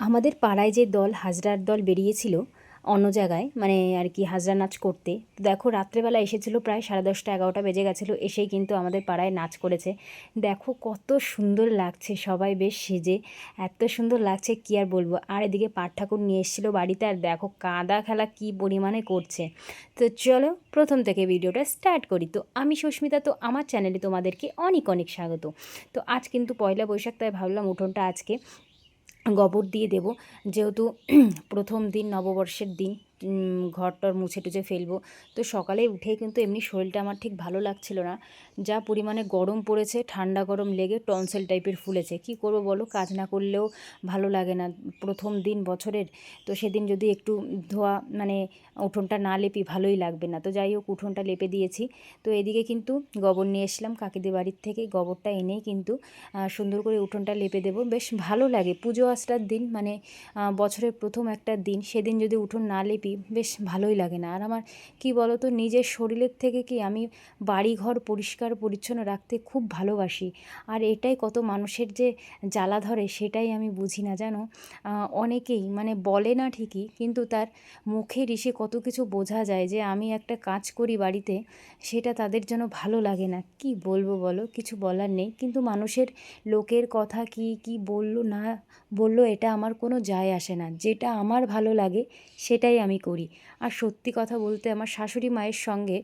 আমাদের পাড়ায় যে দল হাজরার দল বেরিয়েছিল অন্য জায়গায় মানে আর কি হাজরা নাচ করতে, তো দেখো রাত্রেবেলা এসেছিলো প্রায় 10:30-11টা বেজে গেছিলো, এসেই কিন্তু আমাদের পাড়ায় নাচ করেছে। দেখো কত সুন্দর লাগছে, সবাই বেশ সেজে এত সুন্দর লাগছে কি আর বলবো। আর এদিকে পাট ঠাকুর নিয়ে এসেছিলো বাড়িতে, আর দেখো কাদা খেলা কি পরিমাণে করছে। তো চলো প্রথম থেকে ভিডিওটা স্টার্ট করি। তো আমি সুস্মিতা, তো আমার চ্যানেলে তোমাদেরকে অনেক অনেক স্বাগত। তো আজ কিন্তু পয়লা বৈশাখ, তাই ভাবলাম উঠোনটা আজকে গোবর দিয়ে দেব, যেহেতু প্রথম দিন নববর্ষের দিন ঘরটর মুছে টুছে ফেলবো। তো সকালে উঠেই কিন্তু এমনি শরীরটা আমার ঠিক ভালো লাগছিল না, যা পরিমাণে গরম পড়েছে, ঠান্ডা গরম লেগে টনসেল টাইপের ফুলেছে। কি করব বলো, কাজ না করলেও ভালো লাগে না, প্রথম দিন বছরের। তো সেদিন যদি একটু ধোয়া মানে উঠোনটা না লেপি ভালোই লাগবে না। তো যাই হোক উঠোনটা লেপে দিয়েছি। তো এদিকে কিন্তু গোবর নিয়ে এসলাম কাকিদের বাড়ির থেকে, গোবরটা এনেই কিন্তু সুন্দর করে উঠোনটা লেপে দেবো। বেশ ভালো লাগে পুজো আসার দিন, মানে বছরের প্রথম একটা দিন, সেদিন যদি উঠোন না লেপি বেশ ভালোই লাগে না। আর আমার কি বলো তো, নিজের শরীরের থেকে কি আমি বাড়ি ঘর পরিষ্কার পরিচ্ছন্ন রাখতে খুব ভালোবাসি। আর এটাই কত মানুষের যে জ্বালা ধরে সেটাই আমি বুঝি না জানো। অনেকেই মানে বলে না ঠিকই, কিন্তু তার মুখের ইসে কত কিছু বোঝা যায় যে আমি একটা কাজ করি বাড়িতে, সেটা তাদের যেন ভালো লাগে না। কি বলবো বলো, কিছু বলার নেই। কিন্তু মানুষের লোকের কথা কি কি বললো না বললো এটা আমার কোনো যায় আসে না, যেটা আমার ভালো লাগে সেটাই আমি করি। আর সত্যি কথা বলতে আমার শাশুড়ি মায়ের সঙ্গে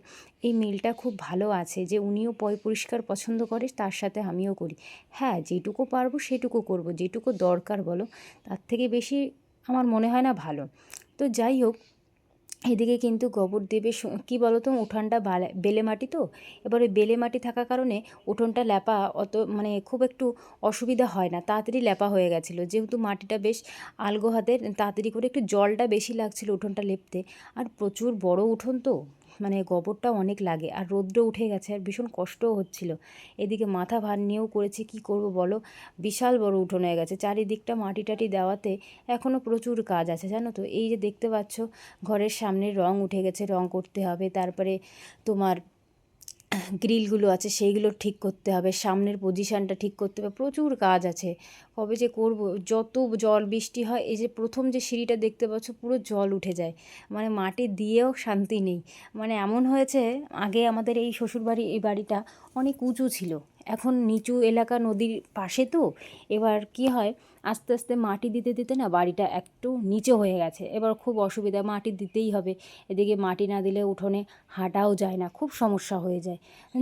এই মিলটা খুব ভালো আছে, যে উনিও পরিষ্কার পছন্দ করে, তার সাথে আমিও করি। হ্যাঁ, যেটুকু পারবো সেটুকু করব, যেটুকু দরকার বলো, তার থেকে বেশি আমার মনে হয় না ভালো। তো যাই হোক, এদিকে কিন্তু গোবর দেবে কী বলো তো, উঠানটা বেলে মাটি, তো এবার ওই বেলে মাটি থাকার কারণে উঠোনটা ল্যাপা অত মানে খুব একটু অসুবিধা হয় না, তাড়াতাড়ি ল্যাপা হয়ে গেছিলো। যেহেতু মাটিটা বেশ আলগো হাতের, তাড়াতাড়ি করে একটু জলটা বেশি লাগছিলো উঠোনটা লেপতে। আর প্রচুর বড় উঠোন তো, মানে গোবরটা অনেক লাগে, আর রৌদ্র উঠে গেছে, আর ভীষণ কষ্টও হচ্ছিল। এদিকে মাথা ভার নিয়েও করেছি, কি করব বলো, বিশাল বড় উঠোন হয়ে গেছে, চারিদিকটা মাটি টাটি দেওয়াতে এখনও প্রচুর কাজ আছে জানো তো। এই যে দেখতে পাচ্ছ ঘরের সামনে রং উঠে গেছে, রং করতে হবে। তারপরে তোমার গ্রিলগুলো আছে সেইগুলো ঠিক করতে হবে, সামনের পজিশানটা ঠিক করতে হবে, প্রচুর কাজ আছে। কবে যে করব, যত জল বৃষ্টি হয়, এই যে প্রথম যে সিঁড়িটা দেখতে পাচ্ছ পুরো জল উঠে যায়, মানে মাটি দিয়েও শান্তি নেই। মানে এমন হয়েছে, আগে আমাদের এই শ্বশুরবাড়ি এই বাড়িটা অনেক উঁচু ছিল, এখন নিচু এলাকা, নদীর পাশে তো। এবার কি হয়, আস্তে আস্তে মাটি দিতে দিতে না বাড়িটা একটু নিচে হয়ে গেছে, এবার খুব অসুবিধা, মাটি দিতেই হবে। এদিকে মাটি না দিলে উঠোনে হাঁটাও যায় না, খুব সমস্যা হয়ে যায়।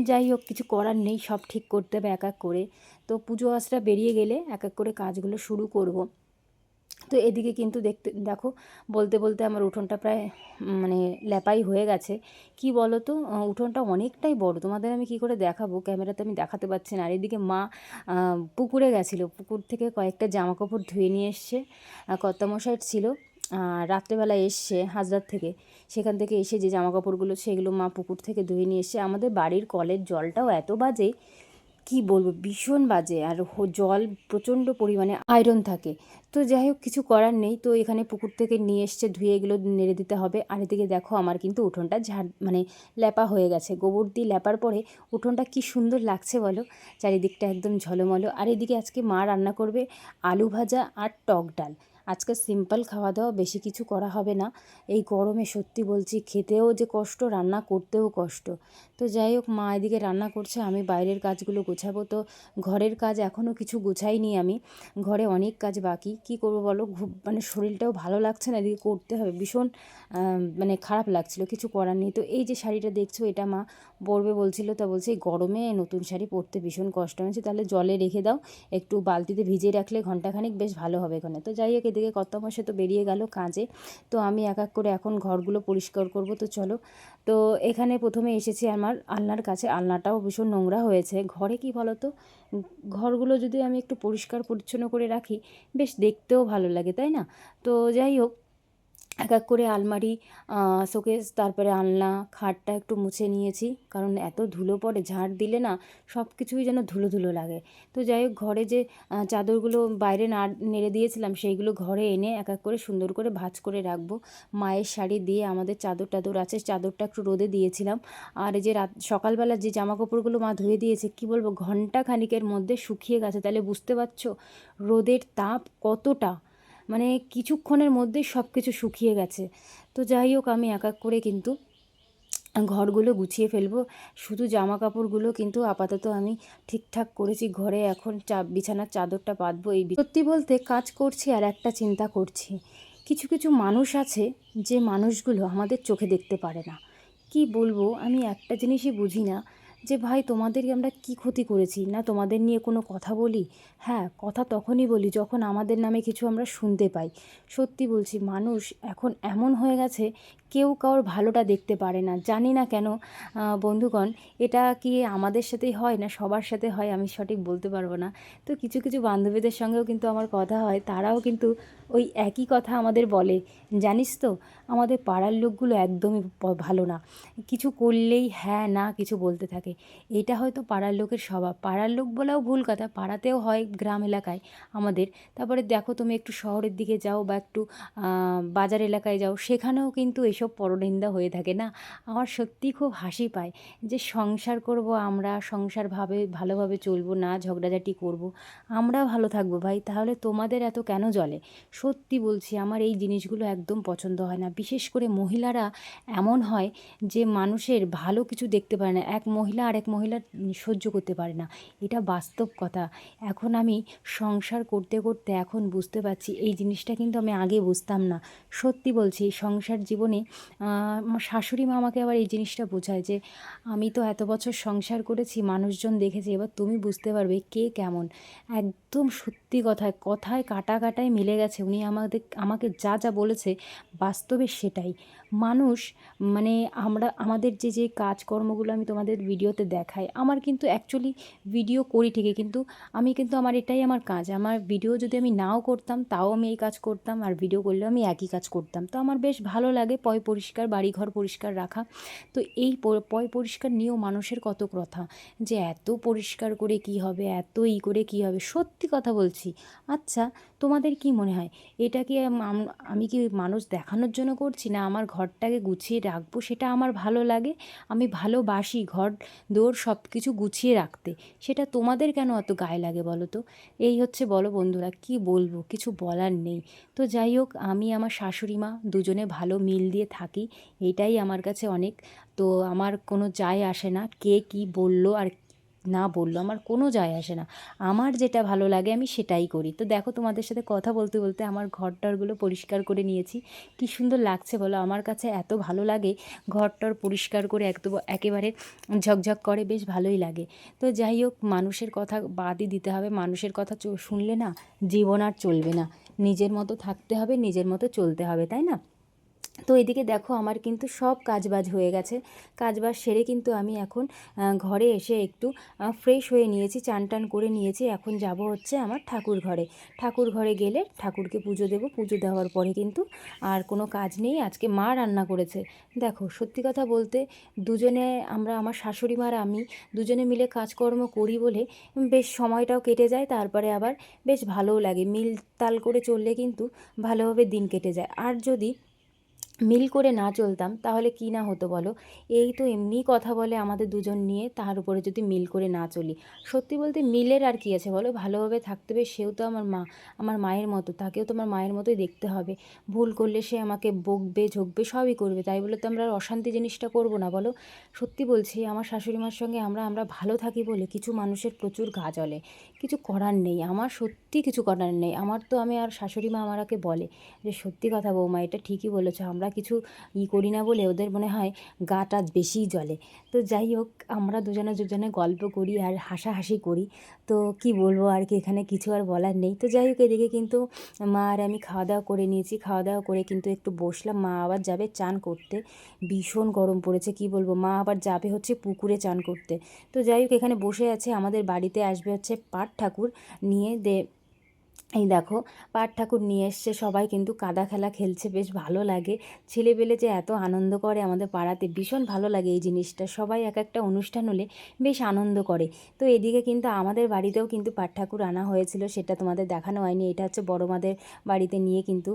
যাই হোক, কিছু করার নেই, সব ঠিক করতে হবে এক এক করে। তো পুজো আচরা বেরিয়ে গেলে এক এক করে কাজগুলো শুরু করব। তো এদিকে কিন্তু দেখো, বলতে বলতে আমার উঠোনটা প্রায় মানে ল্যাপাই হয়ে গেছে। কি বলো তো, উঠোনটা অনেকটাই বড়, তোমাদের আমি কি করে দেখাবো, ক্যামেরাতে আমি দেখাতে পারছি না। আর এদিকে মা পুকুরে গেছিলো, পুকুর থেকে কয়েকটা জামা কাপড় ধুয়ে নিয়ে এসছে, কর্তামশাই ছিল। রাত্রেবেলা এসছে হাজরার থেকে, সেখান থেকে এসে যে জামা কাপড়গুলো সেগুলো মা পুকুর থেকে ধুয়ে নিয়ে এসছে। আমাদের বাড়ির কলের জলটাও এত বাজে, কি বলবো, ভীষণ বাজে। আর জল প্রচণ্ড পরিমাণে আয়রন থাকে। তো যাই হোক, কিছু করার নেই। তো এখানে পুকুর থেকে নিয়ে এসছে, ধুয়ে এগুলো নেড়ে দিতে হবে। আর এদিকে দেখো আমার কিন্তু উঠোনটা মানে ল্যাপা হয়ে গেছে, গোবর দিয়ে ল্যাপার পরে উঠোনটা কি সুন্দর লাগছে বলো, চারিদিকটা একদম ঝলমলো। আর এদিকে আজকে মা রান্না করবে আলু ভাজা আর টক ডাল। আজকে সিম্পল খাওয়া দাওয়া, বেশি কিছু করা হবে না। এই গরমে সত্যি বলছি, খেতেও যে কষ্ট, রান্না করতেও কষ্ট। তো যাই হোক, মা এদিকে রান্না করছে, আমি বাইরের কাজগুলো গোছাবো। তো ঘরের কাজ এখনও কিছু গোছাইনি আমি, ঘরে অনেক কাজ বাকি। কি করবো বলো, মানে শরীরটাও ভালো লাগছে না, এদিকে করতে হবে, ভীষণ মানে খারাপ লাগছিলো, কিছু করার নেই। তো এই যে শাড়িটা দেখছো, এটা মা পরবে বলছিল, তা বলছে এই গরমে নতুন শাড়ি পরতে ভীষণ কষ্ট হয়েছে, তাহলে জলে রেখে দাও, একটু বালতিতে ভিজিয়ে রাখলে ঘন্টাখানিক বেশ ভালো হবে এখানে। তো যাই হোক, এদিকে কর্তামশাই তো বেরিয়ে গেল কাজে, তো আমি এক এক করে এখন ঘরগুলো পরিষ্কার করব। তো চলো, তো এখানে প্রথমে এসেছি আমার আলনার কাছে, আলনাটাও ভীষণ নোংরা হয়েছে। ঘরে কি বলো তো, ঘরগুলো যদি আমি একটু পরিষ্কার পরিচ্ছন্ন করে রাখি, বেশ দেখতেও ভালো লাগে, তাই না? তো যাই হোক, এক এক করে আলমারি, শোকেস, তারপরে আলনা, খাটটা একটু মুছে নিয়েছি, কারণ এত ধুলো পড়ে, ঝাড় দিলে না সব কিছুই যেন ধুলো ধুলো লাগে। তো যাই হোক, ঘরে যে চাদরগুলো বাইরে না নেড়ে দিয়েছিলাম, সেইগুলো ঘরে এনে এক এক করে সুন্দর করে ভাঁজ করে রাখবো। মায়ের শাড়ি দিয়ে আমাদের চাদর টাদর আছে, চাদরটা একটু রোদে দিয়েছিলাম। আর এই যে সকালবেলা যে জামা কাপড়গুলো মা ধুয়ে দিয়েছে, কি বলবো, ঘন্টা খানিকের মধ্যে শুকিয়ে গেছে, তাহলে বুঝতে পারছো রোদের তাপ কতটা। মানে কিছুক্ষণের মধ্যেই সব কিছু শুকিয়ে গেছে। তো যাই হোক, আমি এক এক করে কিন্তু ঘরগুলো গুছিয়ে ফেলবো। শুধু জামা কাপড়গুলো কিন্তু আপাতত আমি ঠিকঠাক করেছি ঘরে। এখন বিছানার চাদরটা পাতবো। সত্যি বলতে কাজ করছি আর একটা চিন্তা করছি, কিছু কিছু মানুষ আছে যে মানুষগুলো আমাদের চোখে দেখতে পারে না। কি বলবো, আমি একটা জিনিসই বুঝি না যে ভাই, তোমাদেরকে আমরা কি ক্ষতি করেছি? না তোমাদের নিয়ে কোনো কথা বলি? হ্যাঁ, কথা তখনই বলি যখন আমাদের নামে কিছু আমরা শুনতে পাই। সত্যি বলছি, মানুষ এখন এমন হয়ে গেছে, কেউ কারোর ভালোটা দেখতে পারে না। জানি না কেন বন্ধুগণ, এটা কি আমাদের সাথেই হয় না সবার সাথে হয়, আমি সঠিক বলতে পারবো না। তো কিছু কিছু বান্ধবীদের সঙ্গেও কিন্তু আমার কথা হয়, তারাও কিন্তু ওই একই কথা আমাদের বলে, জানিস তো আমাদের পাড়ার লোকগুলো একদমই ভালো না, কিছু করলেই হ্যাঁ না কিছু বলতে থাকে। এটা হয়তো পাড়ার লোকের স্বভাব, পাড়ার লোক বলাও ভুল কথা, পাড়াতেও হয় গ্রাম এলাকায় আমাদের। তারপরে দেখো তুমি একটু শহরের দিকে যাও বা একটু বাজার এলাকায় যাও, সেখানেও কিন্তু এসব পরনিন্দা হয়ে থাকে না। আমার সত্যিই খুব হাসি পায় যে সংসার করব আমরা, ভালোভাবে চলবো না, ঝগড়াঝাটি করব, আমরা ভালো থাকবো ভাই, তাহলে তোমাদের এত কেন জ্বলে? সত্যি বলছি, আমার এই জিনিসগুলো একদম পছন্দ হয় না। বিশেষ করে মহিলারা এমন হয় যে মানুষের ভালো কিছু দেখতে পারে না, এক মহিলা আর এক মহিলা সহ্য করতে পারে না, এটা বাস্তব কথা। এখন আমি সংসার করতে করতে এখন বুঝতে পারছি এই জিনিসটা, কিন্তু আমি আগে বুঝতাম না। সত্যি বলছি, সংসার জীবনে আমার শাশুড়ি মা আমাকে আবার এই জিনিসটা বোঝায় যে আমি তো এত বছর সংসার করেছি, মানুষজন দেখেছি, এবার তুমি বুঝতে পারবে কে কেমন। একদম সত্যি কথায় কথায় কাটা কাটায় মিলে গেছে। উনি আমাকে যা যা বলেছে বাস্তবে সেটাই। মানুষ মানে আমাদের যে কাজকর্মগুলো আমি তোমাদের ভিডিওতে দেখাই, আমার কিন্তু অ্যাকচুয়ালি ভিডিও করি ঠিকই, কিন্তু আমি কিন্তু আমার এটাই আমার কাজ। আমার ভিডিও যদি আমি নাও করতাম তাও আমি এই কাজ করতাম, আর ভিডিও করলেও আমি একই কাজ করতাম। তো আমার বেশ ভালো লাগে পয় পরিষ্কার, বাড়িঘর পরিষ্কার রাখা। তো এই পয় পরিষ্কার নিয়েও মানুষের কত কথা, যে এত পরিষ্কার করে কি হবে, এত করে কি হবে। সত্যি কথা বলছি। আচ্ছা, তোমাদের কি মনে হয় এটা কি আমি কি মানুষ দেখানোর জন্য করছি, না আমার ঘরটাকে গুছিয়ে রাখবো সেটা আমার ভালো লাগে? আমি ভালোবাসি ঘর দোর সব কিছু গুছিয়ে রাখতে, সেটা তোমাদের কেন অত গায়ে লাগে বলো তো? এই হচ্ছে, বলো বন্ধুরা, কি বলবো, কিছু বলার নেই। তো যাই হোক, আমি আমার শাশুড়ি মা দুজনে ভালো মিল দিয়ে থাকি, এইটাই আমার কাছে অনেক। তো আমার কোনো যায় আসে না কে কি বললো আর না বললো, আমার কোনো যায় আসে না। আমার যেটা ভালো লাগে আমি সেটাই করি। তো দেখো, তোমাদের সাথে কথা বলতে বলতে আমার ঘরটরগুলো পরিষ্কার করে নিয়েছি। কি সুন্দর লাগছে বলো, আমার কাছে এত ভালো লাগে ঘরটর পরিষ্কার করে একেবারে ঝকঝক করে, বেশ ভালোই লাগে। তো যাই হোক, মানুষের কথা বাদই দিতে হবে, মানুষের কথা শুনলে না জীবন আর চলবে না। নিজের মতো থাকতে হবে, নিজের মতো চলতে হবে, তাই না? তো এদিকে দেখো, আমার কিন্তু সব কাজবাজ হয়ে গেছে। কাজবাজ সেরে কিন্তু আমি এখন ঘরে এসে একটু ফ্রেশ হয়ে নিয়েছি, চান টান করে নিয়েছি। এখন যাব হচ্ছে আমার ঠাকুর ঘরে। ঠাকুর ঘরে গেলে ঠাকুরকে পুজো দেবো, পুজো দেওয়ার পরে কিন্তু আর কোনো কাজ নেই। আজকে মা রান্না করেছে। দেখো সত্যি কথা বলতে, দুজনে আমার শাশুড়ি মা আর আমি দুজনে মিলে কাজকর্ম করি বলে বেশ সময়টাও কেটে যায়, তারপরে আবার বেশ ভালোও লাগে। মিল তাল করে চললে কিন্তু ভালোভাবে দিন কেটে যায়। আর যদি মিল করে না চলতাম তাহলে কি না হতো বলো? এই তো এমনিই কথা বলে আমাদের দুজন নিয়ে, তার উপরে যদি মিল করে না চলি, সত্যি বলতে মিলের আর কি আছে বলো? ভালোভাবে থাকতে হবে। সেও তো আমার মা, আমার মায়ের মতো, তাকেও তো আমার মায়ের মতোই দেখতে হবে। ভুল করলে সে আমাকে বকবে ঝকবে সবই করবে, তাই বলে তো আমরা আর অশান্তি জিনিসটা করবো না বলো? সত্যি বলছি, আমার শাশুড়ি মার সঙ্গে আমরা ভালো থাকি বলে কিছু মানুষের প্রচুর গা জ্বলে। কিছু করার নেই, আমার সত্যি কিছু করার নেই। আমি আর শাশুড়ি মা আমাকে বলে যে সত্যি কথা বৌমা, এটা ঠিকই বলেছো, আমরা কিছু করি না বলে ওদের মনে হয় গাটা বেশিই জ্বলে। তো যাই হোক, আমরা দুজনে দুজনে গল্প করি আর হাসাহাসি করি। তো কি বলবো আর কি, এখানে কিছু আর বলার নেই। তো যাই হোক, এদিকে কিন্তু মা আর আমি খাওয়া দাওয়া করে নিয়েছি। খাওয়া দাওয়া করে কিন্তু একটু বসলাম, মা আবার যাবে চান করতে। ভীষণ গরম পড়েছে, কি বলবো, মা আবার যাবে হচ্ছে পুকুরে চান করতে। তো যাই হোক, এখানে বসে আছে, আমাদের বাড়িতে আসবে হচ্ছে পাট ঠাকুর নিয়ে এই দেখো, পাট ঠাকুর নিয়ে এসছে, সবাই কিন্তু কাদা খেলা খেলছে, বেশ ভালো লাগে। ছেলেবেলে যে এত আনন্দ করে আমাদের পাড়াতে, ভীষণ ভালো লাগে এই জিনিসটা। সবাই এক একটা অনুষ্ঠান হলে বেশ আনন্দ করে। তো এদিকে কিন্তু আমাদের বাড়িতেও কিন্তু পাট ঠাকুর আনা হয়েছিল, সেটা তোমাদের দেখানো হয়নি। এটা হচ্ছে বড় মাদের বাড়িতে নিয়ে কিন্তু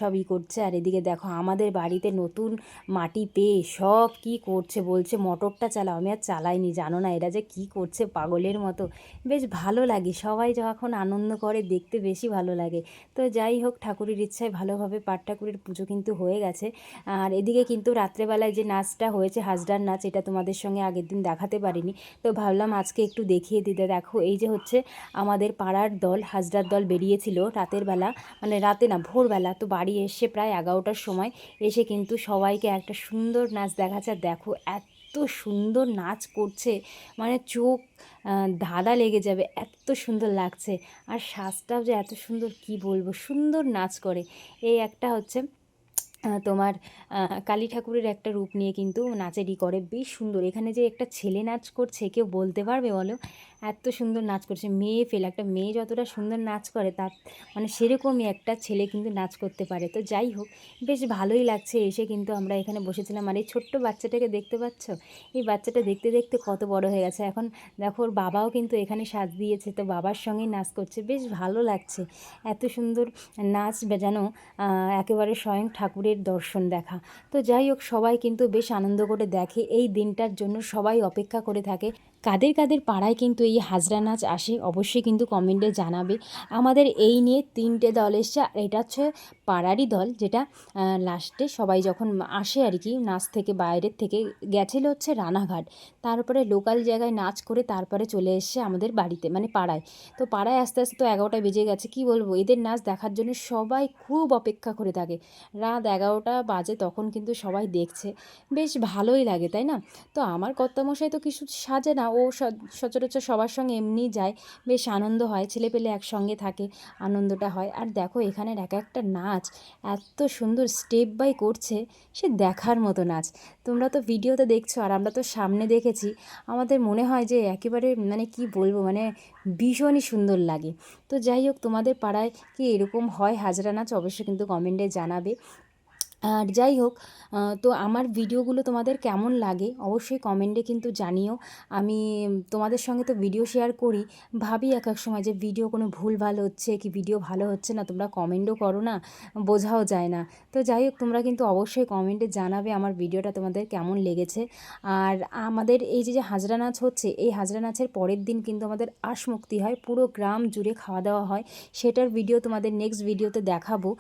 সবই করছে। আর এদিকে দেখো, আমাদের বাড়িতে নতুন মাটি পেয়ে সব কি করছে, বলছে মোটরটা চালাও। আমি আর চালাইনি, জানো না এরা যে কি করছে পাগলের মতো। বেশ ভালো লাগে, সবাই যখন আনন্দ করে দেখতে বেশি ভালো লাগে। তো যাই হোক, ঠাকুরের ইচ্ছায় ভালোভাবে পাট ঠাকুরের পুজো কিন্তু হয়ে গেছে। আর এদিকে কিন্তু রাত্রেবেলায় যে নাচটা হয়েছে হাজরার নাচ, এটা তোমাদের সঙ্গে আগের দিন দেখাতে পারিনি, তো ভাবলাম আজকে একটু দেখিয়ে দিতে। দেখো এই যে হচ্ছে আমাদের পাড়ার দল, হাজরার দল বেরিয়েছিল রাতের বেলা, মানে রাতে না ভোরবেলা, তো বাড়ি এসে প্রায় 11টার সময় এসে কিন্তু সবাইকে একটা সুন্দর নাচ দেখাচ্ছে। দেখো এত সুন্দর নাচ করছে, মানে চোখ ধাঁধা লেগে যাবে, এত সুন্দর লাগছে। আর সাজটাও যে এত সুন্দর, কি বলবো, সুন্দর নাচ করে। এই একটা হচ্ছে তোমার কালী ঠাকুরের একটা রূপ নিয়ে কিন্তু নাচেরই করে, বেশ সুন্দর। এখানে যে একটা ছেলে নাচ করছে, কেউ বলতে পারবে বলো? এত সুন্দর নাচ করছে, মেয়ে ফেলে, একটা মেয়ে যতটা সুন্দর নাচ করে তার মানে সেরকমই একটা ছেলে কিন্তু নাচ করতে পারে। তো যাই হোক, বেশ ভালোই লাগছে। এসে কিন্তু আমরা এখানে বসেছিলাম, আর এই ছোট্ট বাচ্চাটাকে দেখতে পাচ্ছ, এই বাচ্চাটা দেখতে দেখতে কত বড় হয়ে গেছে এখন। দেখো ওর বাবাও কিন্তু এখানে সাজ দিয়েছে, তো বাবার সঙ্গেই নাচ করছে, বেশ ভালো লাগছে। এত সুন্দর নাচ যেন একেবারে স্বয়ং ঠাকুরের দর্শন দেখা। তো যাই হোক, সবাই কিন্তু বেশ আনন্দ করে দেখে, এই দিনটার জন্য সবাই অপেক্ষা করে থাকে। কাদের কাদের পাড়ায় কিন্তু এই হাজরা নাচ আসে অবশ্যই কিন্তু কমেন্টে জানাবে। আমাদের এই নিয়ে 3টে দল এসছে, আর এটা হচ্ছে পাড়ারই দল, যেটা লাস্টে সবাই যখন আসে আর কি নাচ থেকে, বাইরের থেকে গেছিলো হচ্ছে রানাঘাট, তারপরে লোকাল জায়গায় নাচ করে তারপরে চলে এসছে আমাদের বাড়িতে, মানে পাড়ায়। তো পাড়ায় আস্তে আস্তে তো 11টা বেজে গেছে, কি বলবো, এদের নাচ দেখার জন্য সবাই খুব অপেক্ষা করে থাকে। রাত 11টা বাজে তখন কিন্তু সবাই দেখছে, বেশ ভালোই লাগে, তাই না? তো আমার কর্তামশাই তো কিছু সাজে না, ও সচরাচর সবার সঙ্গে এমনিই যায়, বেশ আনন্দ হয়, ছেলেপেলে একসঙ্গে থাকে, আনন্দটা হয়। আর দেখো এখানের এক একটা নাচ এত সুন্দর স্টেপ বাই করছে, সে দেখার মতো নাচ। তোমরা তো ভিডিওতে দেখছো, আর আমরা তো সামনে দেখেছি, আমাদের মনে হয় যে একেবারে মানে কি বলবো, মানে ভীষণই সুন্দর লাগে। তো যাই হোক, তোমাদের পাড়ায় কি এরকম হয় হাজরা নাচ অবশ্যই কিন্তু কমেন্টে জানাবে। আর যাই হোক, তো আমার ভিডিওগুলো তোমাদের কেমন লাগে অবশ্যই কমেন্টে কিন্তু জানিও। আমি তোমাদের সঙ্গে তো ভিডিও শেয়ার করি, ভাবি এক এক সময় যে ভিডিও কোনো ভুলভাল হচ্ছে কি, ভিডিও ভালো হচ্ছে না, তোমরা কমেন্টও করো না, বোঝাও যায় না। তো যাই হোক, তোমরা কিন্তু অবশ্যই কমেন্টে জানাবে আমার ভিডিওটা তোমাদের কেমন লেগেছে। আর আমাদের এই যে যে হাজরা নাচ হচ্ছে, এই হাজরা নাচের পরের দিন কিন্তু আমাদের আশমুক্তি হয়, পুরো গ্রাম জুড়ে খাওয়া দাওয়া হয়। সেটার ভিডিও তোমাদের নেক্সট ভিডিওতে দেখাবো,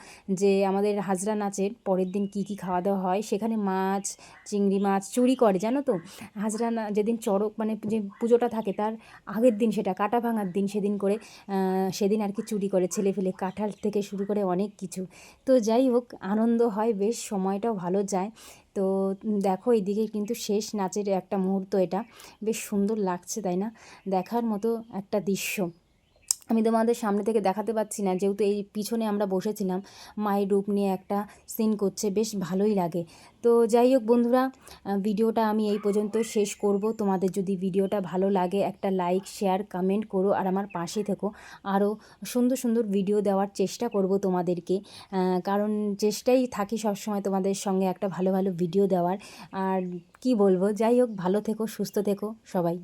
যে আমাদের হাজরা নাচের পরের দিন কি কি খাওয়া দাওয়া হয়। সেখানে মাছ, চিংড়ি মাছ চুরি করে, জানো তো? হাজরা না যেদিন চড়ক মানে যে পুজোটা থাকে তার আগের দিন, সেটা কাটা ভাঙার দিন, সেদিন করে সেদিন আর কি চুরি করে ছেলে ফেলে, কাঁঠাল থেকে শুরু করে অনেক কিছু। তো যাই হোক, আনন্দ হয়, বেশ সময়টাও ভালো যায়। তো দেখো এইদিকে কিন্তু শেষ নাচের একটা মুহূর্ত, এটা বেশ সুন্দর লাগছে, তাই না? দেখার মতো একটা দৃশ্য। আমি তোমাদের সামনে থেকে দেখাতে পাচ্ছি না, যেহেতু এই পিছনে আমরা বসেছিলাম, মায়ের রূপ নিয়ে একটা সিন করছে, বেশ ভালোই লাগে। তো যাই হোক বন্ধুরা, ভিডিওটা আমি এই পর্যন্ত শেষ করব। তোমাদের যদি ভিডিওটা ভালো লাগে একটা লাইক, শেয়ার, কমেন্ট করো, আর আমার পাশে থেকো। আরও সুন্দর সুন্দর ভিডিও দেওয়ার চেষ্টা করব তোমাদেরকে, কারণ চেষ্টাই থাকি সবসময় তোমাদের সঙ্গে একটা ভালো ভালো ভিডিও দেওয়ার। আর কি বলবো, যাই হোক, ভালো থেকো, সুস্থ থেকো সবাই।